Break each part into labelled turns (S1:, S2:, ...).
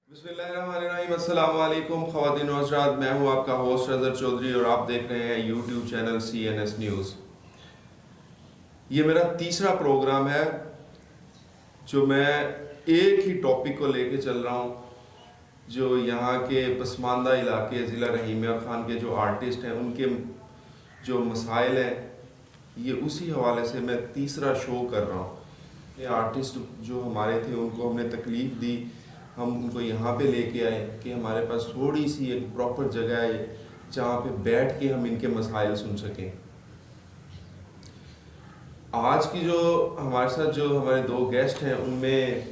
S1: बिस्मिल्लाहिर्रहमानिर्रहीम, अस्सलाम वालेकुम ख़वातीन और हज़रात। मैं हूं आपका होस्ट रज़र चौधरी और आप देख रहे हैं यूट्यूब चैनल CNS न्यूज़। ये मेरा तीसरा प्रोग्राम है जो मैं एक ही टॉपिक को लेके चल रहा हूं, जो यहाँ के पसमानदा इलाके ज़िला रहीमिया ख़ान के जो आर्टिस्ट हैं उनके जो मसाइल हैं, ये उसी हवाले से मैं तीसरा शो कर रहा हूँ। ये आर्टिस्ट जो हमारे थे उनको हमने तकलीफ़ दी, हम उनको यहाँ पे लेके आए कि हमारे पास थोड़ी सी एक प्रॉपर जगह है जहाँ पे बैठ के हम इनके मसाइल सुन सकें। आज की जो हमारे साथ जो हमारे दो गेस्ट हैं उनमें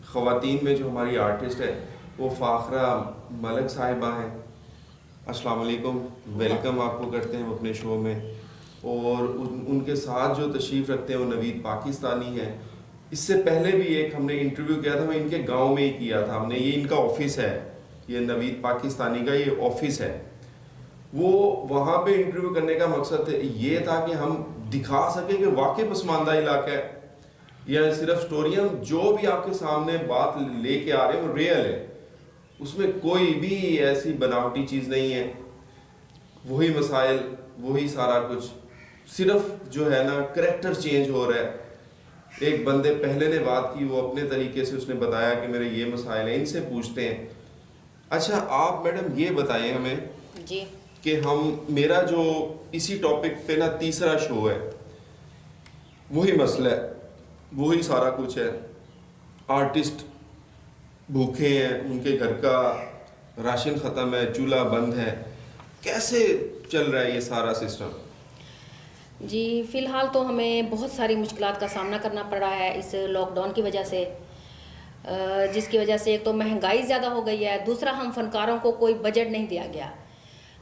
S1: ख़वातीन में जो हमारी आर्टिस्ट है वो फ़ाखरा मलिक साहिबा हैं। अस्सलाम वालेकुम, वेलकम आपको करते हैं अपने शो में। और उनके साथ जो तशरीफ़ रखते हैं वो नवीद पाकिस्तानी हैं। इससे पहले भी एक हमने इंटरव्यू किया था, वो इनके गांव में ही किया था हमने। ये इनका ऑफिस है, ये नवीद पाकिस्तानी का ये ऑफिस है। वो वहाँ पे इंटरव्यू करने का मकसद ये था कि हम दिखा सकें कि वाकई पसमानदा इलाका है या सिर्फ स्टोरियाँ जो भी आपके सामने बात लेके आ रहे हैं वो रियल है, उसमें कोई भी ऐसी बनावटी चीज़ नहीं है। वही मसाइल, वही सारा कुछ, सिर्फ जो है ना करैक्टर चेंज हो रहा है। एक बंदे पहले ने बात की, वो अपने तरीके से उसने बताया कि मेरे ये मसाइल हैं, इनसे पूछते हैं। अच्छा आप मैडम ये बताएं हमें
S2: जी
S1: कि हम मेरा जो इसी टॉपिक पे ना तीसरा शो है, वही मसला है, वही सारा कुछ है। आर्टिस्ट भूखे हैं, उनके घर का राशन ख़त्म है, चूल्हा बंद है, कैसे चल रहा है ये सारा सिस्टम?
S2: जी, फ़िलहाल तो हमें बहुत सारी मुश्किलात का सामना करना पड़ रहा है इस लॉकडाउन की वजह से, जिसकी वजह से एक तो महंगाई ज़्यादा हो गई है, दूसरा हम फनकारों को कोई बजट नहीं दिया गया।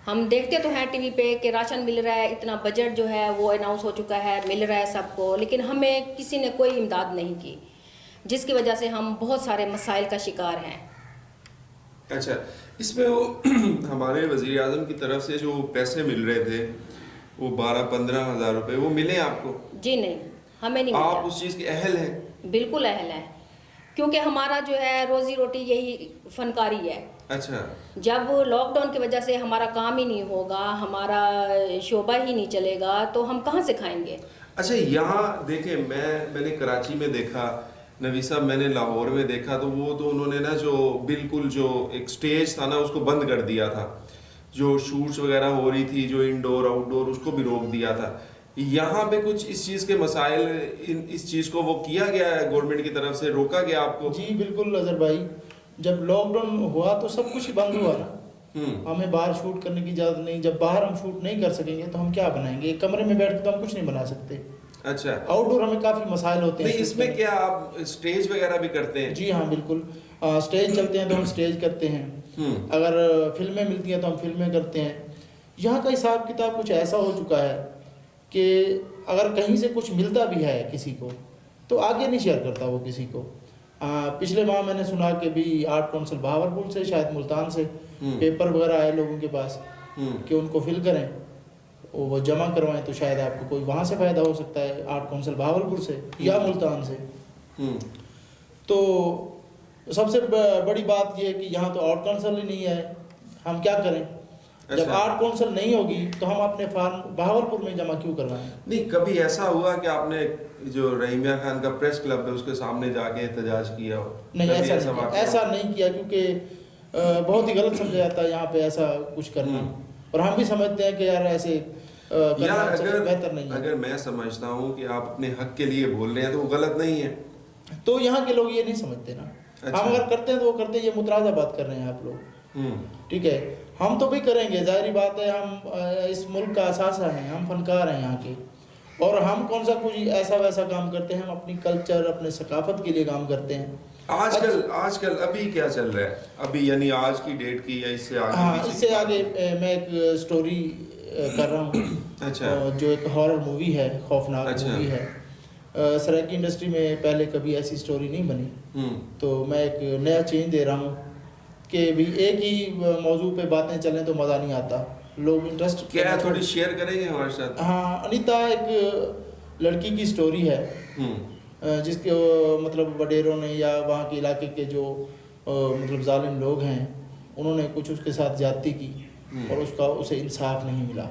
S2: हम देखते तो हैं टीवी पे कि राशन मिल रहा है, इतना बजट जो है वो अनाउंस हो चुका है, मिल रहा है सबको, लेकिन हमें किसी ने कोई इमदाद नहीं की, जिसकी वजह से हम बहुत सारे मसाइल का शिकार हैं।
S1: अच्छा, इसमें वो हमारे वज़ीर आज़म की तरफ से जो पैसे मिल रहे थे वो 12-15 हज़ार रुपये, वो मिले आपको?
S2: जी नहीं, हमें नहीं
S1: आप
S2: मिला।
S1: उस चीज़ के अहल हैं?
S2: बिल्कुल अहल है, क्योंकि हमारा जो है रोज़ी रोटी यही फनकारी है।
S1: अच्छा,
S2: जब लॉकडाउन की वजह से हमारा काम ही नहीं होगा, हमारा शोबा ही नहीं चलेगा, तो हम कहाँ से खाएंगे?
S1: अच्छा यहाँ देखें, मैंने कराची में देखा, नवी साहब मैंने लाहौर में देखा, तो वो तो उन्होंने ना जो बिल्कुल जो एक स्टेज था ना उसको बंद कर दिया था, जो शूट्स वगैरह हो रही थी, जो इंडोर आउटडोर, उसको भी रोक दिया था। यहाँ पे कुछ इस चीज़ के मसाइल, इस चीज़ को वो किया गया है गवर्नमेंट की तरफ से, रोका गया आपको?
S3: जी बिल्कुल अजहर भाई, जब लॉकडाउन हुआ तो सब कुछ ही बंद हुआ ना। हमें बाहर शूट करने की इजाज़त नहीं। जब बाहर हम शूट नहीं कर सकेंगे तो हम क्या बनाएंगे? एक कमरे में बैठ के तो हम कुछ नहीं बना सकते।
S1: अच्छा,
S3: आउटडोर हमें काफ़ी मसाइल होते हैं।
S1: नहीं इसमें क्या आप स्टेज वगैरह भी करते हैं?
S3: जी हाँ बिल्कुल, स्टेज चलते हैं तो हम स्टेज करते हैं, अगर फिल्में मिलती हैं तो हम फिल्में करते हैं। यहाँ का हिसाब किताब कुछ ऐसा हो चुका है कि अगर कहीं से कुछ मिलता भी है किसी को तो आगे नहीं शेयर करता वो किसी को। पिछले माह मैंने सुना कि भी आर्ट काउंसिल बहावलपुर से, शायद मुल्तान से पेपर वगैरह आए लोगों के पास कि उनको फिल करें, वो जमा करवाएं, तो शायद आपको कोई वहाँ से फ़ायदा हो सकता है, आर्ट काउंसिल बहावलपुर से या मुल्तान से। तो सबसे बड़ी बात यह है कि यहाँ तो आर्ट काउंसिल ही नहीं है, हम क्या करें? जब आर्ट काउंसिल नहीं होगी तो हम अपने फार्म बहावलपुर में जमा क्यों करवाएं?
S1: नहीं, कभी ऐसा हुआ कि आपने जो रहीमिया खान का प्रेस क्लब है उसके सामने जाके एहतजाज किया हो?
S3: नहीं, ऐसा नहीं किया, क्योंकि बहुत ही गलत समझा जाता है यहाँ पे ऐसा कुछ करना। और हम भी समझते हैं कि यार ऐसे
S1: यार
S3: बेहतर नहीं है।
S1: अगर मैं समझता हूँ कि आप अपने हक के लिए बोल रहे हैं तो वो गलत नहीं है।
S3: तो यहाँ के लोग ये नहीं समझते ना।
S1: अच्छा।
S3: हम अगर करते हैं तो वो करते हैं, ये मुतराजा बात कर रहे हैं आप लोग। ठीक है, हम तो भी करेंगे, जाहिर बात है, हम इस मुल्क का असासा हैं, हम फनकार हैं यहाँ के, और हम कौन सा कुछ ऐसा वैसा काम करते हैं, हम अपनी कल्चर, अपने सकाफत के लिए काम करते हैं।
S1: आजकल अभी क्या चल रहा है? अभी यानी आज की डेट की या इससे आगे?
S3: हाँ, इससे आगे मैं एक स्टोरी कर रहा हूँ।
S1: अच्छा।
S3: जो एक हॉरर मूवी है, खौफनाक
S1: अच्छा।
S3: मूवी है। सराइकी इंडस्ट्री में पहले कभी ऐसी स्टोरी नहीं बनी, तो मैं एक नया चेंज दे रहा हूँ कि भी एक ही मौजू पे बातें चलें तो मज़ा नहीं आता, लोग इंटरेस्ट
S1: क्या थोड़ी शेयर करेंगे हमारे साथ?
S3: हाँ, अनीता एक लड़की की स्टोरी है जिसके मतलब वडेरों ने या वहाँ के इलाके के जो मतलब जालिम लोग हैं, उन्होंने कुछ उसके साथ ज़्यादती की और उसे इंसाफ नहीं मिला।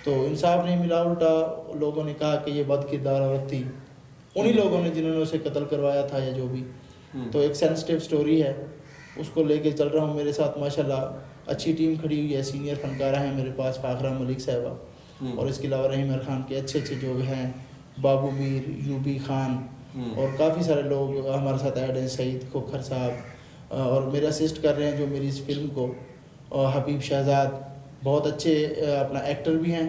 S3: तो इंसाफ नहीं मिला, उल्टा लोगों ने कहा कि ये बद किरदार औरत थी, उन्हीं लोगों ने जिन्होंने उसे कत्ल करवाया था या जो भी। तो एक सेंसिटिव स्टोरी है, उसको लेके चल रहा हूँ। मेरे साथ माशाल्लाह अच्छी टीम खड़ी हुई है, सीनियर फनकारा हैं मेरे पास, फाखरा मलिक साहिबा, और इसके अलावा रहीम खान के अच्छे अच्छे जो हैं, बाबू मीर, यूबी खान, और काफ़ी सारे लोग हमारे साथ ऐड हैं, सईद खोखर साहब, और मेरे असिस्ट कर रहे हैं जो मेरी इस फिल्म को, और हबीब शहजाद, बहुत अच्छे अपना एक्टर भी हैं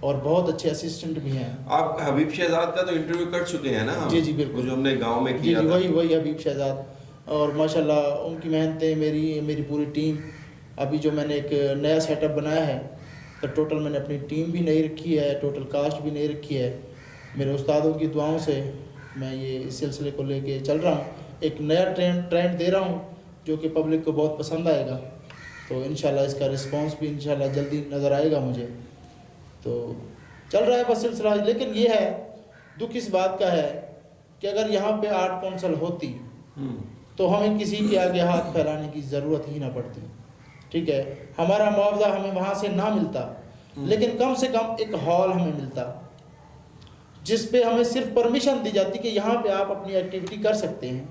S3: और बहुत अच्छे असिस्टेंट भी हैं।
S1: आप हबीब शहजाद का तो इंटरव्यू कर चुके हैं ना?
S3: जी जी बिल्कुल,
S1: जो हमने गांव में किया था।
S3: वही हबीब शहजाद, और माशाल्लाह उनकी मेहनतें, मेरी पूरी टीम। अभी जो मैंने एक नया सेटअप बनाया है, तो टोटल मैंने अपनी टीम भी नहीं रखी है, टोटल कास्ट भी नहीं रखी है। मेरे उस्तादों की दुआओं से मैं ये इस सिलसिले को लेके चल रहा हूँ, एक नया ट्रेंड दे रहा हूँ जो कि पब्लिक को बहुत पसंद आएगा। तो इंशाल्लाह इसका रिस्पांस भी इंशाल्लाह जल्दी नज़र आएगा मुझे। तो चल रहा है बस सिलसिला। लेकिन ये है, दुख इस बात का है कि अगर यहाँ पे आर्ट काउंसिल होती तो हमें किसी के आगे हाथ फैलाने की ज़रूरत ही ना पड़ती। ठीक है, हमारा मुआवजा हमें वहाँ से ना मिलता, लेकिन कम से कम एक हॉल हमें मिलता जिस पे हमें सिर्फ परमिशन दी जाती कि यहाँ पे आप अपनी एक्टिविटी कर सकते हैं।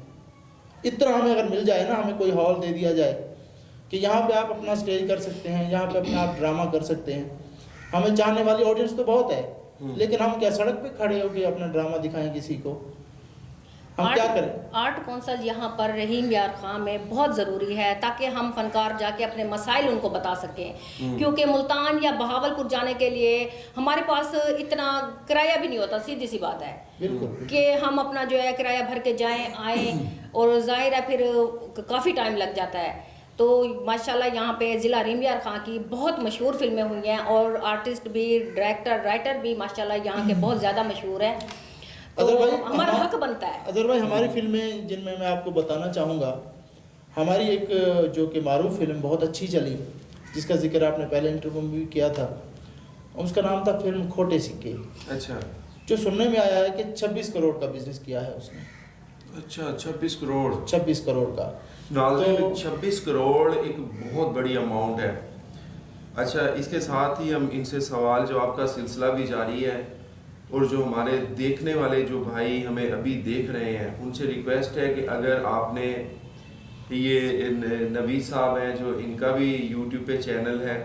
S3: इतना हमें अगर मिल जाए ना, हमें कोई हॉल दे दिया जाए कि यहाँ पे आप अपना स्टेज कर सकते हैं, यहाँ पे अपना आप ड्रामा कर सकते हैं। हमें चाहने वाली ऑडियंस तो बहुत है, लेकिन हम क्या सड़क पे खड़े होकर अपना ड्रामा दिखाएं किसी को? हम क्या करें?
S2: आर्ट काउंसिल यहाँ पर रहीम यार खां में बहुत ज़रूरी है, ताकि हम फनकार जाके अपने मसाइल उनको बता सकें। क्योंकि मुल्तान या बहावलपुर जाने के लिए हमारे पास इतना किराया भी नहीं होता, सीधी सी बात है कि हम अपना जो है किराया भर के जाएं आएँ, और जाहिर है फिर काफ़ी टाइम लग जाता है। तो माशाल्लाह यहाँ पे ज़िला रहीम यार खां की बहुत मशहूर फिल्में हुई हैं, और आर्टिस्ट भी, डायरेक्टर, राइटर भी माशाल्लाह यहाँ के बहुत ज़्यादा मशहूर हैं। तो हमारा हक बनता है।
S3: अदर भाई, हमारी फिल्में जिनमें मैं आपको बताना चाहूँगा, हमारी एक जो कि मारूफ फिल्म बहुत अच्छी चली, जिसका जिक्र आपने पहले इंटरव्यू में भी किया था, उसका नाम था फिल्म खोटे सिक्के।
S1: अच्छा।
S3: जो सुनने में आया है कि 26 करोड़ का बिजनेस किया है उसने।
S1: अच्छा, 26 करोड़?
S3: 26 करोड़ का।
S1: तो 26 करोड़ एक बहुत बड़ी अमाउंट है। अच्छा, इसके साथ ही हम इनसे सवाल जवाब का सिलसिला भी जारी है, और जो हमारे देखने वाले जो भाई हमें अभी देख रहे हैं, उनसे रिक्वेस्ट है कि अगर आपने ये नवीद साहब हैं जो, इनका भी यूट्यूब पे चैनल है,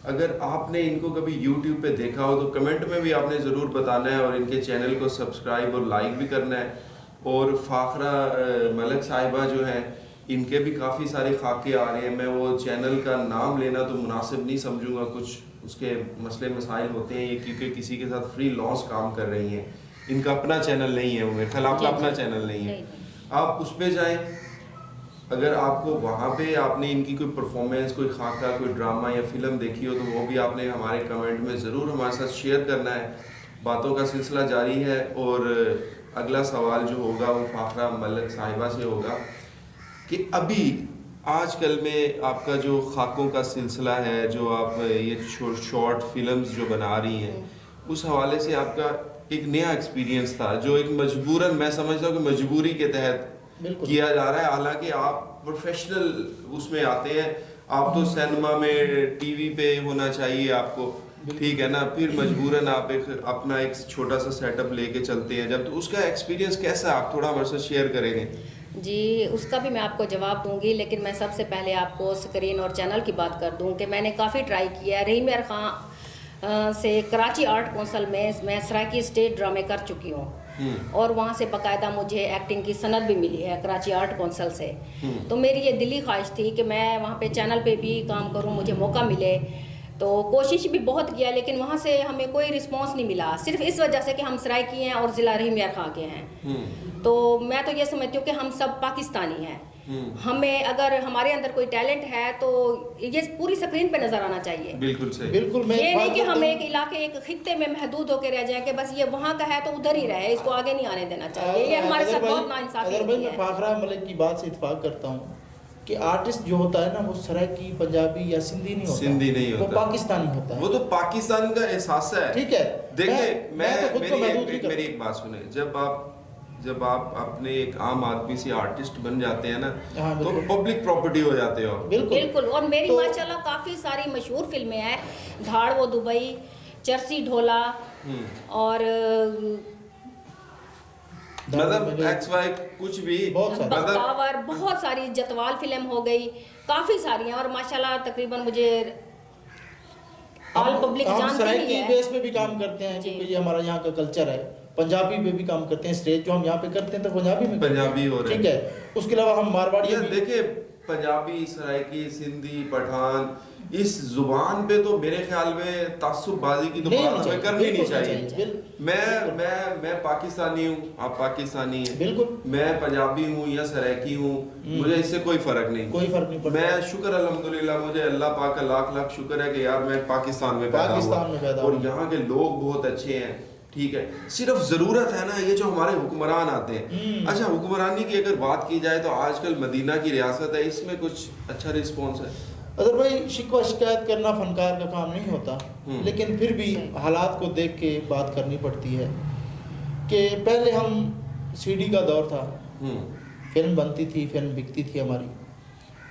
S1: अगर आपने इनको कभी यूट्यूब पे देखा हो तो कमेंट में भी आपने ज़रूर बताना है, और इनके चैनल को सब्सक्राइब और लाइक भी करना है। और फाखरा मलिक साहिबा जो हैं, इनके भी काफ़ी सारे खाके आ रहे हैं। मैं वो चैनल का नाम लेना तो मुनासिब नहीं समझूंगा, कुछ उसके मसले मसाइल होते हैं ये, क्योंकि किसी के साथ फ्री लॉस काम कर रही हैं। इनका अपना चैनल नहीं है, वो मेरे ख्याल आपका अपना चैनल नहीं है। आप उस पर जाएँ, अगर आपको वहाँ पे आपने इनकी कोई परफॉर्मेंस, कोई खाका, कोई ड्रामा या फिल्म देखी हो, तो वो भी आपने हमारे कमेंट में ज़रूर हमारे साथ शेयर करना है। बातों का सिलसिला जारी है, और अगला सवाल जो होगा वो फाखरा मलिक साहिबा से होगा कि अभी आजकल में आपका जो खाकों का सिलसिला है, जो आप ये शॉर्ट फिल्म्स जो बना रही हैं, उस हवाले से आपका एक नया एक्सपीरियंस था, जो एक मजबूरन, मैं समझता हूँ कि मजबूरी के तहत किया जा रहा है। हालांकि आप प्रोफेशनल उसमें आते हैं, आप तो सिनेमा में, टीवी पे होना चाहिए आपको, ठीक है ना, फिर मजबूरन आप एक अपना एक छोटा सा सेटअप लेके चलते हैं जब, तो उसका एक्सपीरियंस कैसा है, आप थोड़ा हमारे साथ शेयर करेंगे?
S2: जी, उसका भी मैं आपको जवाब दूंगी, लेकिन मैं सबसे पहले आपको स्क्रीन और चैनल की बात कर दूं कि मैंने काफ़ी ट्राई किया है। रहीम यार खां से कराची आर्ट काउंसिल में मैं सराकी स्टेज ड्रामे कर चुकी हूँ, और वहाँ से बाकायदा मुझे एक्टिंग की सनद भी मिली है कराची आर्ट काउंसिल से। तो मेरी ये दिली ख्वाहिश थी कि मैं वहाँ पे चैनल पे भी काम करूँ, मुझे मौका मिले। तो कोशिश भी बहुत किया, लेकिन वहाँ से हमें कोई रिस्पांस नहीं मिला, सिर्फ इस वजह से कि हम सराइकी हैं और ज़िला रहीम यार खां के हैं। तो मैं तो ये समझती हूँ कि हम सब पाकिस्तानी हैं। हमें अगर हमारे अंदर कोई टैलेंट है तो ये पूरी स्क्रीन पे नजर आना चाहिए।
S1: बिल्कुल सही,
S3: बिल्कुल।
S2: ये नहीं कि हम एक इलाके, एक खित्ते में महदूद होकर रह जाए कि बस ये वहाँ का है तो उधर ही रहे, इसको आगे नहीं आने देना चाहिए। ये हमारे साथ बहुत नाइंसाफी है।
S3: मैं फाखरा मलिक की बात से इत्फाक करता हूँ कि आर्टिस्ट जो होता है ना, वो सराइकी, पंजाबी या सिंधी नहीं होता,
S1: सिंधी नहीं होता,
S3: वो पाकिस्तानी होता है।
S1: वो तो पाकिस्तान का एहसास है।
S3: ठीक है,
S1: देखिए,
S3: मेरी एक बात सुने,
S1: जब आप जब आप अपने एक आम आदमी से आर्टिस्ट बन जाते हैं ना,
S3: हाँ,
S1: तो
S3: बिल्कुल।
S1: पब्लिक प्रॉपर्टी हो जाते हो।
S2: बिल्कुल। और मेरी
S3: तो-
S2: माशाल्लाह काफ़ी सारी मशहूर फिल्में हैं, धाड़ वो दुबई, चरसी ढोला और
S1: मतलब एक्स वाई कुछ भी,
S3: बहुत सारे।
S1: मतलब
S2: बख्तावर, बहुत सारी, जतवाल फिल्म हो गई, काफ़ी सारी हैं। और माशाल्लाह तकरीबन मुझे ऑल पब्लिक
S3: हम
S2: जानती ही
S3: सराइकी
S2: है।
S3: बेस पे भी काम करते हैं,
S2: जी।
S3: क्योंकि ये हमारा यहाँ का कल्चर है। पंजाबी पे भी काम करते हैं, स्टेज जो हम यहाँ पे करते हैं तो पंजाबी में करते हैं।
S1: पंजाबी हो रहे हैं।
S3: ठीक है। उसके अलावा हम मारवाड़ी
S1: यार
S3: भी
S1: देखिए, पंजाबी, सराइकी, सिंधी, पठान, इस जुबान पे तो मेरे ख्याल में तासुबबाजी की तो
S3: नहीं
S1: बात
S3: होनी
S1: हमें
S3: चाहिए,
S1: करनी नहीं
S3: बिल्कुल नहीं
S1: चाहिए।
S3: चाहिए, बिल्कुल।
S1: मैं पाकिस्तानी हूँ, आप पाकिस्तानी हैं,
S3: बिल्कुल।
S1: मैं पंजाबी हूँ या सराइकी हूँ, मुझे इससे कोई फर्क नहीं।
S3: कोई फर्क नहीं पड़ता।
S1: मैं शुक्र अल्हम्दुलिल्लाह, मुझे अल्लाह पाक का लाख लाख शुक्र है कि यार मैं पाकिस्तान में पैदा हुआ और यहाँ के लोग बहुत अच्छे हैं। ठीक है, सिर्फ जरूरत है ना ये जो हमारे हुक्मरान आते हैं। अच्छा, हुक्मरानी की अगर बात की जाए तो आजकल मदीना की रियासत है, इसमें कुछ अच्छा रिस्पॉन्स है?
S3: अगर भाई शिकवा शिकायत करना फनकार का काम नहीं होता, लेकिन फिर भी हालात को देख के बात करनी पड़ती है कि पहले हम सीडी का दौर था, फिल्म बनती थी, फिल्म बिकती थी हमारी,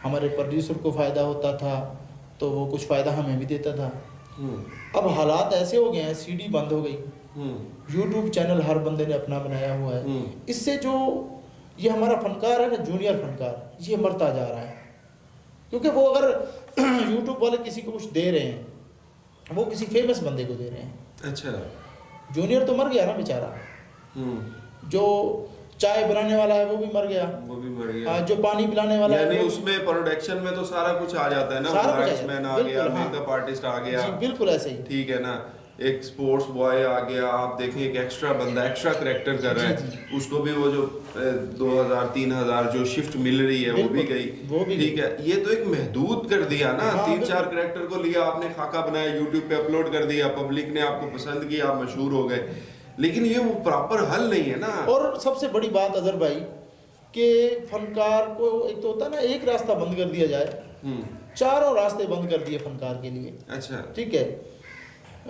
S3: हमारे प्रोड्यूसर को फ़ायदा होता था तो वो कुछ फ़ायदा हमें भी देता था। अब हालात ऐसे हो गए हैं, सीडी बंद हो गई, यूट्यूब चैनल हर बंदे ने अपना बनाया हुआ है। इससे जो ये हमारा फनकार है ना, जूनियर फनकार, ये मरता जा रहा है। क्योंकि वो अगर यूट्यूब वाले किसी को कुछ दे रहे हैं, वो किसी फेमस बंदे को दे रहे हैं।
S1: अच्छा,
S3: जूनियर तो मर गया ना बेचारा, जो चाय बनाने वाला है वो भी मर गया,
S1: वो भी मर गया।
S3: जो पानी पिलाने वाला
S1: यानी
S3: है
S1: उसमें प्रोडक्शन में तो सारा कुछ आ जाता है ना,
S3: सारा कुछ
S1: लाइट्समैन आ
S3: बिल्कुल,
S1: गया,
S3: हाँ।
S1: मेकअप आर्टिस्ट आ गया,
S3: जी, बिल्कुल ऐसे ही।
S1: ठीक है ना, एक स्पोर्ट्स बॉय आ गया, आप देखें एक एक्स्ट्रा बंदा एक्स्ट्रा करेक्टर कर रहा
S3: जी,
S1: है, उसको भी वो जो 2000-3000 जो शिफ्ट मिल रही है वो भी
S3: बिल्कुल,
S1: गई,
S3: वो भी
S1: ठीक है। ये तो एक महदूद कर दिया ना,
S3: हाँ,
S1: 3-4 करेक्टर को लिया आपने, खाका बनाया, यूट्यूब पे अपलोड कर दिया, पब्लिक ने आपको पसंद किया, आप मशहूर हो गए, लेकिन ये वो प्रॉपर हल नहीं है ना।
S3: और सबसे बड़ी बात अजहर भाई कि फनकार को एक तो होता है ना, एक रास्ता बंद कर दिया जाए, चारों रास्ते बंद कर दिए फनकार के लिए।
S1: अच्छा,
S3: ठीक है,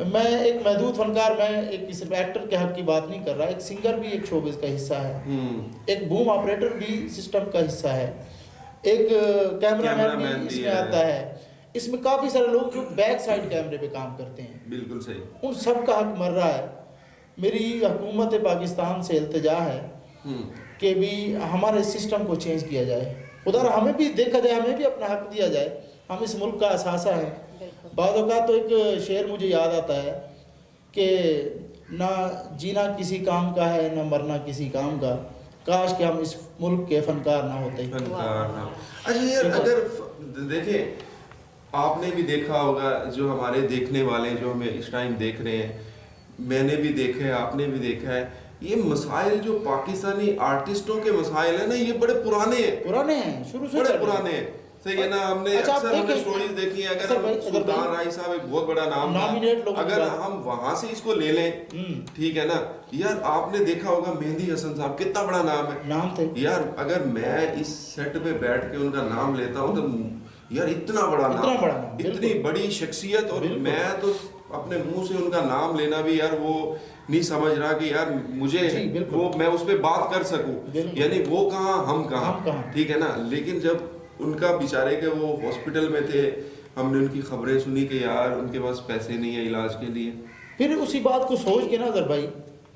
S3: मैं एक महदूद फनकार, मैं एक सिर्फ एक्टर के हक की बात नहीं कर रहा, एक सिंगर भी एक शोबिस का हिस्सा है, एक बूम ऑपरेटर भी सिस्टम का हिस्सा है, एक कैमरामैन भी इसमें आता है। इसमें काफ़ी सारे लोग जो बैक साइड कैमरे पे काम करते हैं,
S1: बिल्कुल सही,
S3: उन सब का हक मर रहा है। मेरी हुकूमत पाकिस्तान से इल्तिजा है कि भी हमारे सिस्टम को चेंज किया जाए, उधर हमें भी देखा जाए, हमें भी अपना हक दिया जाए, हम इस मुल्क का असासा है। बाद औक़ात तो एक शेर मुझे याद आता है कि ना जीना किसी काम का है, ना मरना किसी काम का, काश कि हम इस मुल्क के फनकार ना होते।
S1: फनकार ना। अच्छा यार, अगर देखें, आपने भी देखा होगा, जो हमारे देखने वाले जो हमें इस टाइम देख रहे हैं, मैंने भी देखा है, आपने भी देखा है, ये मसाइल जो पाकिस्तानी आर्टिस्टों के मसाइल है ना, ये बड़े पुराने हैं,
S3: शुरू से
S1: बड़े पुराने हैं, सही है ना। हमने
S3: अच्छा,
S1: अक्सर हमने
S3: देखें,
S1: स्टोरीज देखी है, अगर
S3: अक्सर भाई,
S1: हम
S3: अगर
S1: सुल्तान
S3: भाई-
S1: राय साहब एक बहुत बड़ा नाम था,
S3: नॉमिनेट लोगों
S1: अगर
S3: का-
S1: हम वहां से इसको ले लें, ठीक है ना। यार आपने देखा होगा मेहंदी हसन साहब, कितना बड़ा नाम है,
S3: नाम थे
S1: यार। अगर मैं इस सेट पे बैठ के उनका नाम लेता हूँ तो यार इतना बड़ा नाम, इतनी
S3: बिल्कुल।
S1: बड़ी शख्सियत, और
S3: बिल्कुल।
S1: मैं तो अपने मुंह से उनका नाम लेना भी यार वो नहीं समझ रहा कि यार मुझे
S3: जी,
S1: वो मैं उस पर बात कर सकूं,
S3: बिल्कुल।
S1: यानी वो कहाँ हम
S3: हम
S1: कहाँ,
S3: कहाँ।
S1: ठीक है ना। लेकिन जब उनका बेचारे के वो हॉस्पिटल में थे, हमने उनकी खबरें सुनी कि यार उनके पास पैसे नहीं है इलाज के लिए,
S3: फिर उसी बात को सोच के ना अजहर भाई,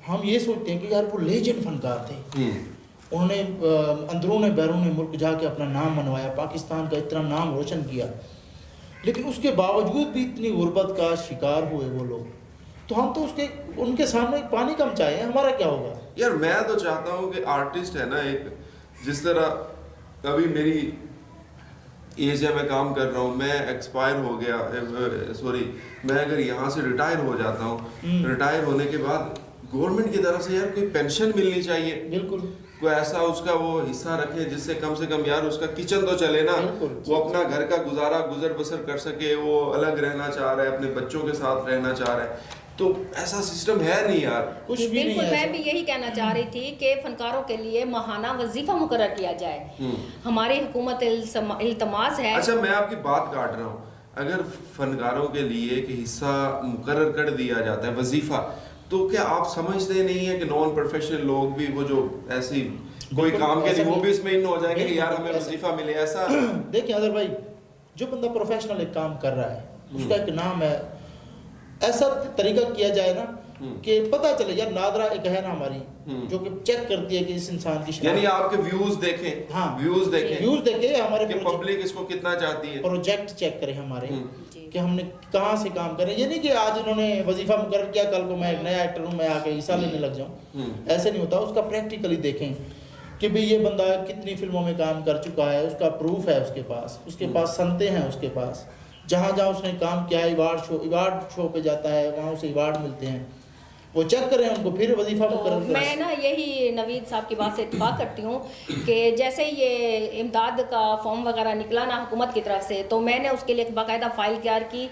S3: हम ये सोचते हैं कि यार वो लेजेंड फनकार थे, उन्होंने अंदरूने बैरूने मुल्क जाके अपना नाम मनवाया, पाकिस्तान का इतना नाम रोशन किया, लेकिन उसके बावजूद भी इतनी गुर्बत का शिकार हुए वो लोग, तो हम तो उनके सामने एक पानी कम चाहे, हमारा क्या होगा।
S1: यार मैं तो चाहता हूँ कि आर्टिस्ट है ना, एक जिस तरह अभी मेरी एज है, मैं काम कर रहा हूँ, मैं एक्सपायर हो गया, सॉरी, मैं अगर यहाँ से रिटायर हो जाता हूँ, रिटायर होने के बाद गवर्नमेंट की तरफ से यार कोई पेंशन मिलनी चाहिए,
S3: बिल्कुल,
S1: कोई ऐसा उसका वो हिस्सा रखे जिससे कम से कम यार उसका किचन तो चले ना, वो अपना घर का गुजारा गुजर बसर कर सके, वो अलग रहना चाह रहा है, अपने बच्चों के साथ रहना चाह रहा है, तो ऐसा सिस्टम है नहीं यार,
S3: कुछ भी नहीं
S2: बिल्कुल।
S3: है
S2: मैं
S3: ऐसा।
S2: भी यही कहना चाह रही थी कि फनकारों के लिए माहाना वजीफा मुकर्रर किया जाए, हमारी हुकूमत इल्तमास है।
S1: अच्छा, मैं आपकी बात काट रहा हूँ, अगर फनकारों के लिए एक हिस्सा मुकर्रर कर दिया जाता है वजीफा, तो क्या आप समझते नहीं है कि नॉन प्रोफेशनल लोग भी वो जो ऐसी कोई काम के लिए वो भी इसमें इन हो जाएंगे कि यार हमें वजीफा मिले ऐसा?
S3: देखिए अदर भाई, जो बंदा प्रोफेशनल एक काम कर रहा है उसका एक नाम है, ऐसा तरीका किया जाए ना कि पता चले यार नादरा एक है ना हमारी जो कि चेक करती है कि इस इंसान की
S1: यानी आपके व्यूज देखें,
S3: हाँ
S1: व्यूज देखें,
S3: व्यूज देखें हमारे
S1: कि पब्लिक इसको कितना चाहती है,
S3: प्रोजेक्ट चेक करें हमारे कि हमने कहाँ से काम करें। ये नहीं कि आज इन्होंने वजीफा मुकर्रर किया कल को मैं एक नया एक्टर हूँ मैं आके हिस्सा लेने लग जाऊँ, ऐसे नहीं होता। उसका प्रैक्टिकली देखें कि भाई ये बंदा कितनी फिल्मों में काम कर चुका है, उसका प्रूफ है उसके पास सनते हैं, उसके पास जहाँ जहाँ उसने काम किया है अवार्ड शो पे जाता है वहाँ उसे अवार्ड मिलते हैं, वो चेक करें उनको फिर वजीफा
S2: तो
S3: मुकर्रर करें।
S2: मैं ना यही नवीद साहब की बात से इत्तेफाक करती हूँ कि जैसे ये इमदाद का फॉर्म वगैरह निकला ना हुकूमत की तरफ से, तो मैंने उसके लिए एक बाकायदा फाइल तैयार की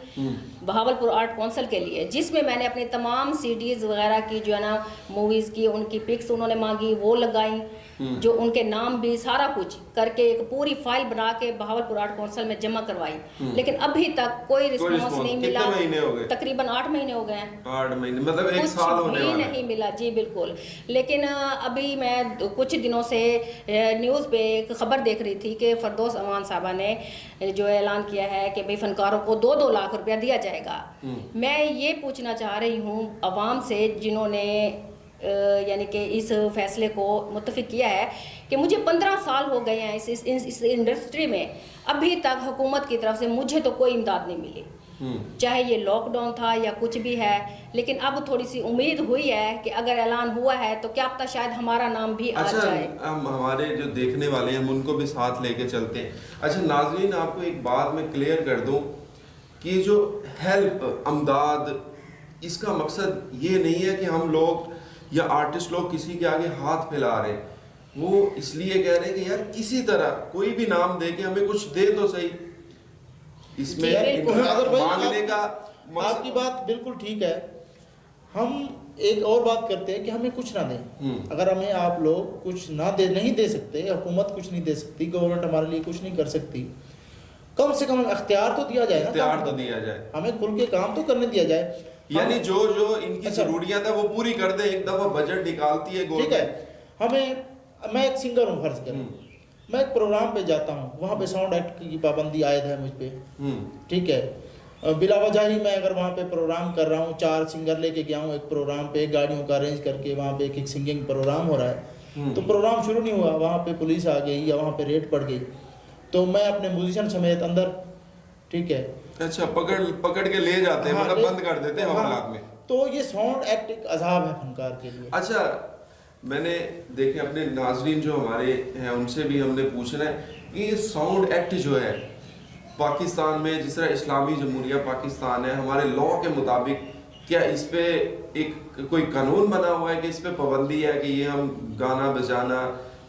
S2: बहावलपुर आर्ट काउंसिल के लिए, जिसमें मैंने अपनी तमाम सीडीज़ वगैरह की जो है ना मूवीज़ की उनकी पिक्स उन्होंने मांगी, वो लगाई, जो उनके नाम भी सारा कुछ करके एक पूरी फाइल बना के बहावलपुर आर्ट काउंसिल में जमा करवाई, लेकिन अभी तक कोई रिस्पॉन्स नहीं मिला।
S1: कितने महीने हो गए?
S2: तकरीबन 8 महीने हो गए हैं।
S1: 8 महीने मतलब 1 साल होने वाला है।
S2: नहीं मिला जी बिल्कुल। लेकिन अभी मैं कुछ दिनों से न्यूज़ पे एक खबर देख रही थी कि फरदौस अमान साहबा ने जो ऐलान किया है कि भाई फनकारों को 2-2 लाख रुपया दिया जाएगा। मैं ये पूछना चाह रही हूँ अवाम से जिन्होंने यानी कि इस फैसले को मुत्तफिक किया है कि मुझे 15 साल हो गए हैं इस इंडस्ट्री में, अभी तक हुकूमत की तरफ से मुझे तो कोई इमदाद नहीं मिली, चाहे ये लॉकडाउन था या कुछ भी है। लेकिन अब थोड़ी सी उम्मीद हुई है कि अगर ऐलान हुआ है तो क्या पता शायद हमारा नाम भी आ जाए।
S1: हम हमारे जो देखने वाले हैं हम उनको भी साथ लेके चलते हैं। अच्छा नाज़रीन, आपको एक बात मैं क्लियर कर दूं कि जो हेल्प अमदाद, इसका मकसद ये नहीं है कि हम लोग या आर्टिस्ट लोग किसी के आगे हाथ फैला रहे हैं, वो इसलिए कह रहे हैं कि यार किसी तरह कोई भी नाम दे के हमें कुछ दे तो सही। इसमें मांगने का
S3: आपकी बात बिल्कुल ठीक है। हम एक और बात करते हैं कि हमें कुछ ना दें। अगर हमें आप लोग कुछ ना दे नहीं दे सकते, हुकूमत कुछ नहीं दे सकती, गवर्नमेंट हमारे लिए कुछ नहीं कर सकती, कम से कम इख्तियार तो दिया जाए ना,
S1: इख्तियार तो दिया जाए,
S3: हमें खुल के काम तो करने दिया जाए।
S1: यानी जो इनकी जरूरियात है वो पूरी कर दे। एक दफा बजट निकालती है
S3: ठीक है। मैं एक सिंगर हूँ, फर्ज करें मैं एक प्रोग्राम पे जाता हूँ, वहाँ पे साउंड एक्ट की पाबंदी आयद है मुझ पे, ठीक है। बिला वजह ही मैं अगर वहाँ पे प्रोग्राम कर रहा हूँ, 4 सिंगर लेके गया हूँ एक प्रोग्राम पे, गाड़ियों का अरेंज करके वहाँ पे एक सिंगिंग प्रोग्राम हो रहा है, तो प्रोग्राम शुरू नहीं हुआ, वहाँ पे पुलिस आ गई या वहाँ पे रेड पड़ गई, तो मैं अपने म्यूजिशियन समेत अंदर, ठीक है,
S1: अच्छा पकड़ के ले जाते हैं, मतलब बंद कर देते हैं मामलात में।
S3: तो ये साउंड एक्ट एक अजाब है फनकार के लिए।
S1: अच्छा, मैंने देखे अपने नाजरीन जो हमारे हैं उनसे भी हमने पूछना है कि ये साउंड एक्ट जो है पाकिस्तान में, जिस तरह इस्लामी जमहूरिया पाकिस्तान है, हमारे लॉ के मुताबिक क्या इस पे एक कोई कानून बना हुआ है कि इस पे पाबंदी है कि ये हम गाना बजाना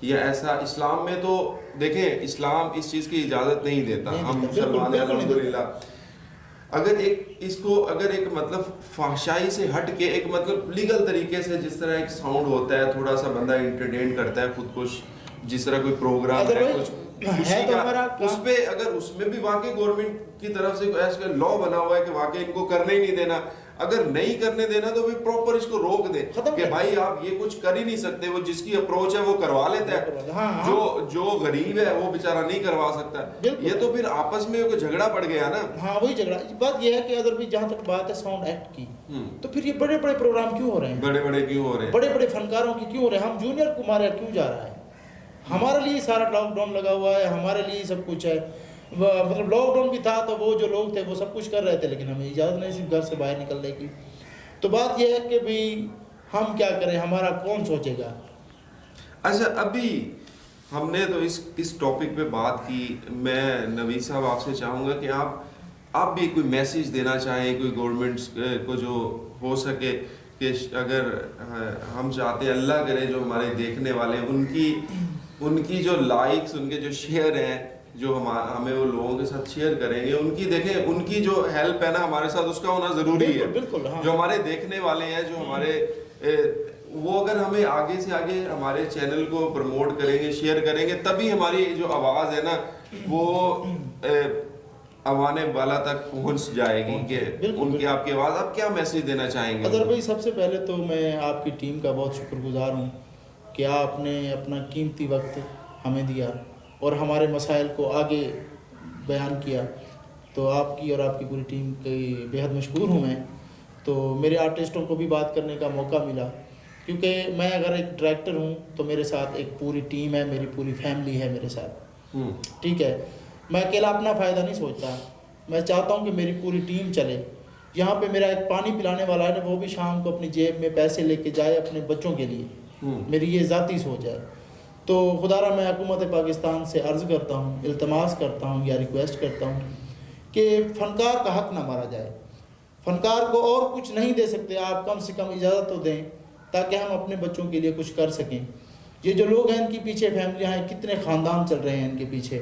S1: या ऐसा? इस्लाम में तो देखें, इस्लाम इस चीज़ की इजाज़त नहीं देता, हम मुसलमान हैं अल्हम्दुलिल्लाह। अगर एक मतलब फाहशाई से हट के एक मतलब लीगल तरीके से, जिस तरह एक साउंड होता है, थोड़ा सा बंदा एंटरटेन करता है खुद को, जिस तरह कोई प्रोग्राम है कुछ खुशी का, उस पे अगर उसमें भी वाकई गवर्नमेंट की तरफ से ऐसा लॉ बना हुआ है कि वाकई इनको करने ही नहीं देना, अगर नहीं करने देना तो फिर प्रॉपर इसको रोक दे कि भाई आप ये कुछ कर ही नहीं सकते। वो जिसकी अप्रोच है वो करवा लेता है, जो गरीब है वो बेचारा नहीं करवा सकता। ये तो फिर आपस में झगड़ा पड़ गया ना।
S3: हाँ वही झगड़ा। बात ये है कि अगर भी जहाँ तक बात है साउंड एक्ट की, तो फिर ये बड़े बड़े प्रोग्राम क्यों हो रहे हैं, बड़े बड़े फनकारों की क्यों हो रहे हैं, हम जूनियर को मारे क्यों जा रहा है? हमारे लिए सारा लॉकडाउन लगा हुआ है, हमारे लिए सब कुछ है, मतलब लॉकडाउन भी था तो वो जो लोग थे वो सब कुछ कर रहे थे, लेकिन हमें इजाज़त नहीं सिर्फ घर से बाहर निकलने की। तो बात यह है कि भाई हम क्या करें, हमारा कौन सोचेगा।
S1: अच्छा, अभी हमने तो इस टॉपिक पे बात की। मैं नवीद साहब आपसे चाहूँगा कि आप भी कोई मैसेज देना चाहें कोई गवर्नमेंट को, जो हो सके कि अगर हम चाहते हैं, अल्लाह करे जो हमारे देखने वाले उनकी जो लाइक्स, उनके जो शेयर हैं, जो हमें वो लोगों के साथ शेयर करेंगे, उनकी जो हेल्प है ना हमारे साथ, उसका होना ज़रूरी है।
S3: बिल्कुल, हाँ।
S1: जो हमारे देखने वाले हैं, जो हमारे वो अगर हमें आगे से आगे हमारे चैनल को प्रमोट करेंगे, शेयर करेंगे, तभी हमारी जो आवाज़ है ना वो आवाने वाला तक पहुंच जाएगी कि
S3: बिल्कुल,
S1: उनकी आपकी आवाज़, आप क्या मैसेज देना चाहेंगे?
S3: अजहर भाई, सबसे पहले तो मैं आपकी टीम का बहुत शुक्रगुजार हूँ कि आपने अपना कीमती वक्त हमें दिया और हमारे मसाइल को आगे बयान किया। तो आपकी और आपकी पूरी टीम की बेहद मशकूर हूँ मैं। तो मेरे आर्टिस्टों को भी बात करने का मौका मिला, क्योंकि मैं अगर एक डायरेक्टर हूँ तो मेरे साथ एक पूरी टीम है, मेरी पूरी फैमिली है मेरे साथ। ठीक है, मैं अकेला अपना फ़ायदा नहीं सोचता, मैं चाहता हूँ कि मेरी पूरी टीम चले। यहाँ पे मेरा एक पानी पिलाने वाला है ना, वो भी शाम को अपनी जेब में पैसे लेके जाए अपने बच्चों के लिए, मेरी ये ज़ाती सोच है। तो खुदारा मैं हुकूमत पाकिस्तान से अर्ज़ करता हूँ, इल्तमास करता हूँ या रिक्वेस्ट करता हूँ कि फ़नकार का हक़ ना मारा जाए। फ़नकार को और कुछ नहीं दे सकते आप, कम से कम इजाज़त तो दें ताकि हम अपने बच्चों के लिए कुछ कर सकें। ये जो लोग हैं इनके पीछे फैमिलियाँ हैं, कितने ख़ानदान चल रहे हैं इनके पीछे,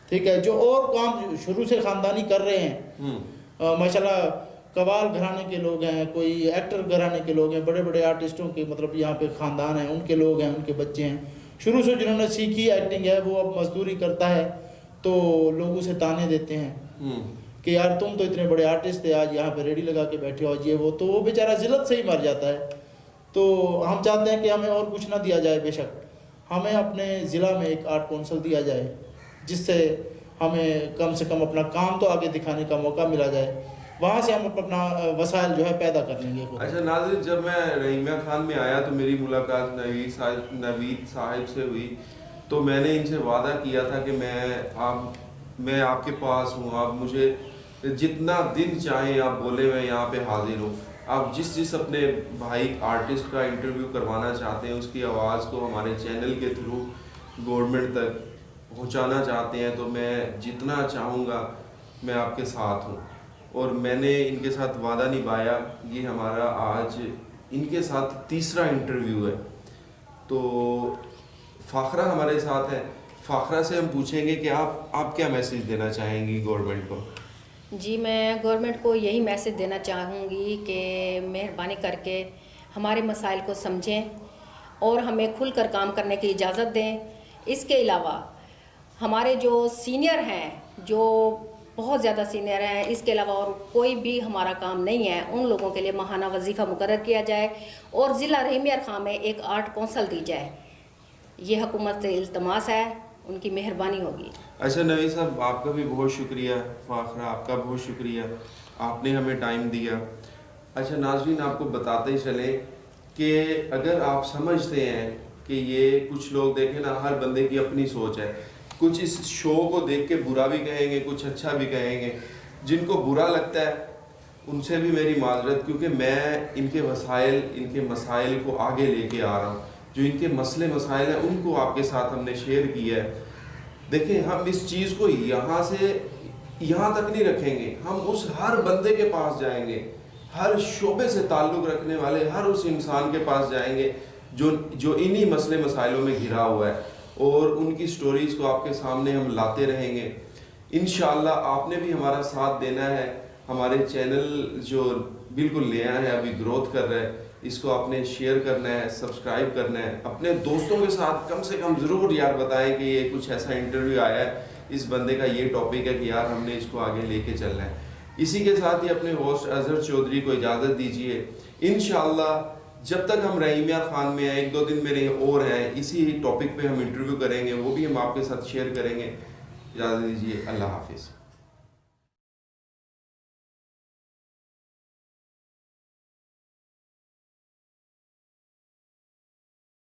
S3: ठीक है, जो और काम शुरू से ख़ानदानी कर रहे हैं। माशाल्लाह कवाल घराने के लोग हैं, कोई एक्टर घराने के लोग हैं, बड़े बड़े आर्टिस्टों के मतलब यहाँ पे ख़ानदान हैं, उनके लोग हैं, उनके बच्चे हैं। शुरू से जिन्होंने सीखी एक्टिंग है, वो अब मजदूरी करता है तो लोग उसे ताने देते हैं कि यार तुम तो इतने बड़े आर्टिस्ट थे, आज यहाँ पे रेडी लगा के बैठे हो, ये वो। तो वो बेचारा ज़िल्लत से ही मर जाता है। तो हम चाहते हैं कि हमें और कुछ ना दिया जाए, बेशक हमें अपने ज़िला में एक आर्ट कौंसल दिया जाए, जिससे हमें कम से कम अपना काम तो आगे दिखाने का मौका मिला जाए, वहाँ से हम अपना वसाइल जो है पैदा कर लेंगे।
S1: अच्छा नाज़रीन, जब मैं रहीमिया खान में आया तो मेरी मुलाकात नवीद साहिब से हुई। तो मैंने इनसे वादा किया था कि मैं आपके पास हूँ, आप मुझे जितना दिन चाहें आप बोले, मैं यहाँ पे हाजिर हूँ। आप जिस अपने भाई आर्टिस्ट का इंटरव्यू करवाना चाहते हैं, उसकी आवाज़ को हमारे चैनल के थ्रू गवर्नमेंट तक पहुंचाना चाहते हैं, तो मैं जितना चाहूँगा मैं आपके साथ हूँ। और मैंने इनके साथ वादा निभाया। ये हमारा आज इनके साथ तीसरा इंटरव्यू है। तो फ़ाखरा हमारे साथ है। फ़ाखरा से हम पूछेंगे कि आप क्या मैसेज देना चाहेंगी गवर्नमेंट को?
S2: जी, मैं गवर्नमेंट को यही मैसेज देना चाहूँगी कि मेहरबानी करके हमारे मसाइल को समझें और हमें खुलकर काम करने की इजाज़त दें। इसके अलावा हमारे जो सीनियर हैं, जो बहुत ज़्यादा सीनियर हैं, इसके अलावा और कोई भी हमारा काम नहीं है, उन लोगों के लिए माहाना वजीफ़ा मुकर्रर किया जाए और ज़िला रहीमिया खां में एक आर्ट कौंसल दी जाए। ये हुकूमत से इल्तमास है, उनकी मेहरबानी होगी।
S1: अच्छा नवीद साहब, आपका भी बहुत शुक्रिया। फ़ाखरा, आपका बहुत शुक्रिया, आपने हमें टाइम दिया। अच्छा नाज़रीन, आपको बताते ही चले कि अगर आप समझते हैं कि ये कुछ लोग देखें ना, हर बंदे की अपनी सोच है, कुछ इस शो को देख के बुरा भी कहेंगे, कुछ अच्छा भी कहेंगे। जिनको बुरा लगता है उनसे भी मेरी माजरत, क्योंकि मैं इनके मसाइल को आगे लेके आ रहा हूँ। जो इनके मसले मसाइल हैं उनको आपके साथ हमने शेयर किया है। देखें, हम इस चीज़ को यहाँ से यहाँ तक नहीं रखेंगे, हम उस हर बंदे के पास जाएंगे, हर शोबे से ताल्लुक़ रखने वाले हर उस इंसान के पास जाएंगे जो इन्हीं मसले मसाइलों में घिरा हुआ है, और उनकी स्टोरीज़ को आपके सामने हम लाते रहेंगे। इंशाअल्लाह आपने भी हमारा साथ देना है। हमारे चैनल जो बिल्कुल नया है, अभी ग्रोथ कर रहा है, इसको आपने शेयर करना है, सब्सक्राइब करना है। अपने दोस्तों के साथ कम से कम ज़रूर यार बताएं कि ये कुछ ऐसा इंटरव्यू आया है, इस बंदे का ये टॉपिक है कि यार हमने इसको आगे लेके चलना है। इसी के साथ ही अपने होस्ट अजहर चौधरी को इजाज़त दीजिए। इंशाअल्लाह जब तक हम रहीमिया खान में हैं, 1-2 दिन मेरे और हैं, इसी टॉपिक पे हम इंटरव्यू करेंगे, वो भी हम आपके साथ शेयर करेंगे। इजाज़त दीजिए, अल्लाह हाफिज़।